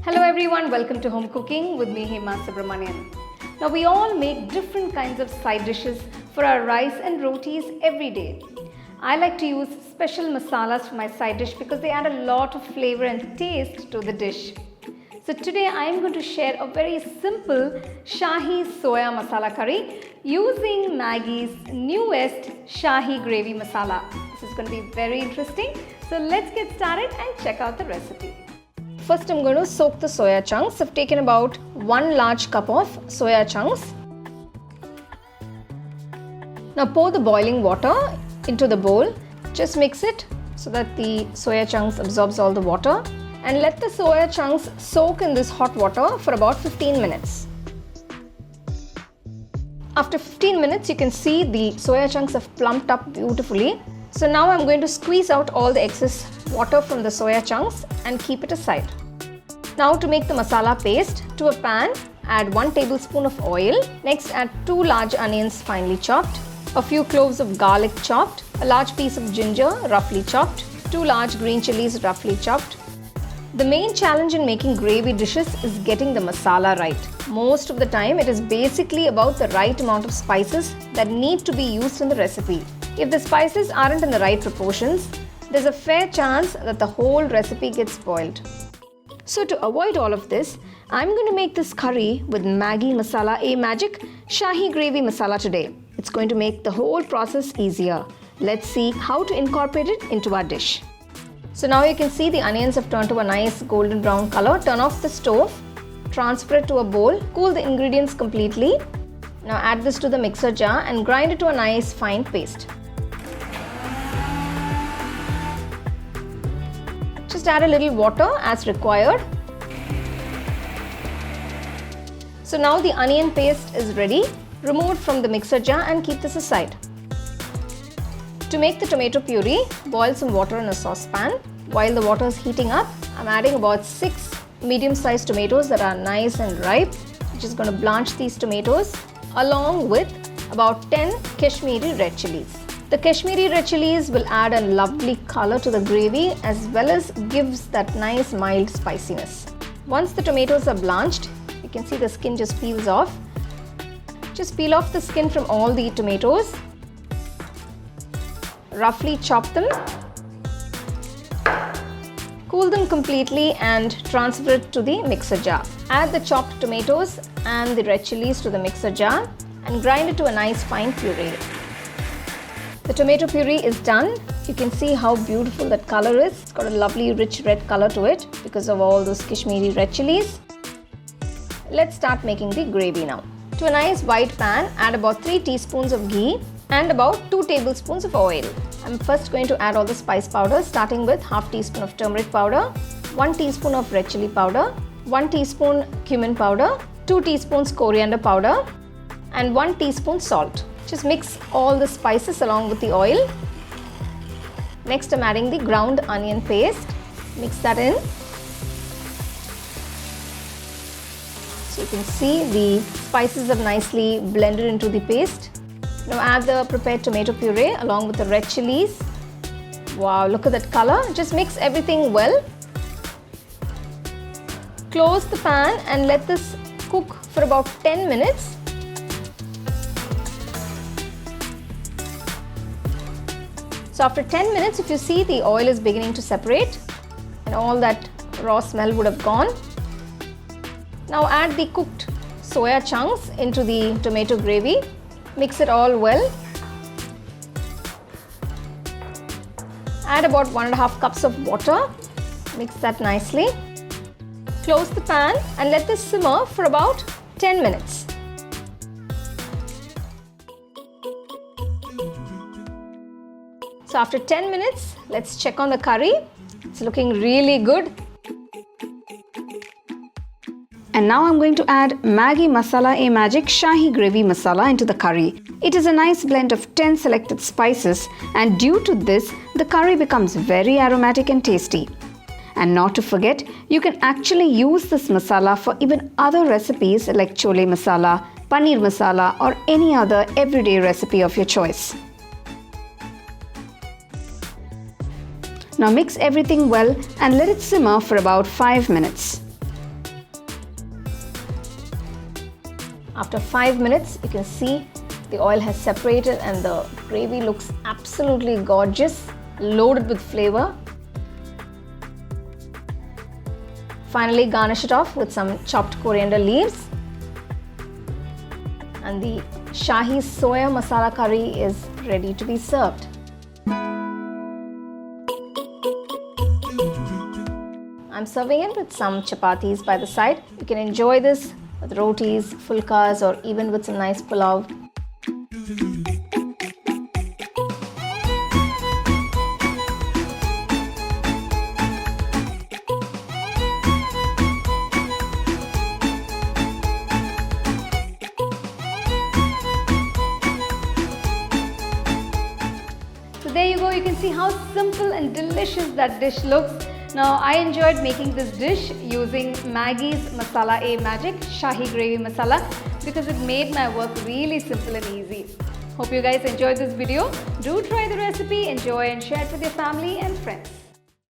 Hello everyone, welcome to Home Cooking with me, Subramanian. Now we all make different kinds of side dishes for our rice and rotis every day. I like to use special masalas for my side dish because they add a lot of flavor and taste to the dish. So today I am going to share a very simple Shahi Soya Masala curry using Maggie's newest Shahi Gravy Masala. This is going to be very interesting. So let's get started and check out the recipe. First I'm going to soak the soya chunks. I've taken about 1 large cup of soya chunks. Now pour the boiling water into the bowl. Just mix it so that the soya chunks absorbs all the water. And let the soya chunks soak in this hot water for about 15 minutes. After 15 minutes, you can see the soya chunks have plumped up beautifully. So now I'm going to squeeze out all the excess water from the soya chunks and keep it aside. Now to make the masala paste, to a pan, add 1 tablespoon of oil. Next add 2 large onions finely chopped, a few cloves of garlic chopped, a large piece of ginger roughly chopped, 2 large green chillies roughly chopped. The main challenge in making gravy dishes is getting the masala right. Most of the time it is basically about the right amount of spices that need to be used in the recipe. If the spices aren't in the right proportions, there's a fair chance that the whole recipe gets spoiled. So to avoid all of this, I'm going to make this curry with MAGGI Masala-ae-Magic Shahi Gravy Masala today. It's going to make the whole process easier. Let's see how to incorporate it into our dish. So now you can see the onions have turned to a nice golden brown color. Turn off the stove, transfer it to a bowl, cool the ingredients completely. Now add this to the mixer jar and grind it to a nice fine paste. Just add a little water as required. So now the onion paste is ready. Remove it from the mixer jar and keep this aside. To make the tomato puree, boil some water in a saucepan. While the water is heating up, I'm adding about 6 medium-sized tomatoes that are nice and ripe. I'm just going to blanch these tomatoes along with about 10 Kashmiri red chillies. The Kashmiri red chillies will add a lovely color to the gravy as well as gives that nice mild spiciness. Once the tomatoes are blanched, you can see the skin just peels off. Just peel off the skin from all the tomatoes. Roughly chop them, cool them completely and transfer it to the mixer jar. Add the chopped tomatoes and the red chillies to the mixer jar and grind it to a nice fine puree. The tomato puree is done. You can see how beautiful that color is. It's got a lovely rich red color to it because of all those Kashmiri red chillies. Let's start making the gravy now. To a nice white pan, add about 3 teaspoons of ghee and about 2 tablespoons of oil. I'm first going to add all the spice powders, starting with half teaspoon of turmeric powder, 1 teaspoon of red chilli powder, 1 teaspoon cumin powder, 2 teaspoons coriander powder and 1 teaspoon salt. Just mix all the spices along with the oil. Next I'm adding the ground onion paste. Mix that in. So you can see the spices have nicely blended into the paste. Now add the prepared tomato puree along with the red chillies. Wow, look at that color. Just mix everything well. Close the pan and let this cook for about 10 minutes. So after 10 minutes, if you see the oil is beginning to separate and all that raw smell would have gone. Now add the cooked soya chunks into the tomato gravy. Mix it all well. Add about 1.5 cups of water. Mix that nicely. Close the pan and let this simmer for about 10 minutes. So after 10 minutes, let's check on the curry. It's looking really good. And now I'm going to add MAGGI Masala-ae-Magic Shahi Gravy Masala into the curry. It is a nice blend of 10 selected spices, and due to this, the curry becomes very aromatic and tasty. And not to forget, you can actually use this masala for even other recipes like chole masala, paneer masala or any other everyday recipe of your choice. Now mix everything well and let it simmer for about 5 minutes. After 5 minutes, you can see the oil has separated and the gravy looks absolutely gorgeous, loaded with flavor. Finally, garnish it off with some chopped coriander leaves. And the Shahi Soya Masala curry is ready to be served. I'm serving it with some chapatis by the side. You can enjoy this with rotis, fulkas, or even with some nice pulao. So there you go, you can see how simple and delicious that dish looks. Now I enjoyed making this dish using Maggie's Masala-ae-Magic Shahi Gravy Masala because it made my work really simple and easy. Hope you guys enjoyed this video. Do try the recipe, enjoy and share it with your family and friends.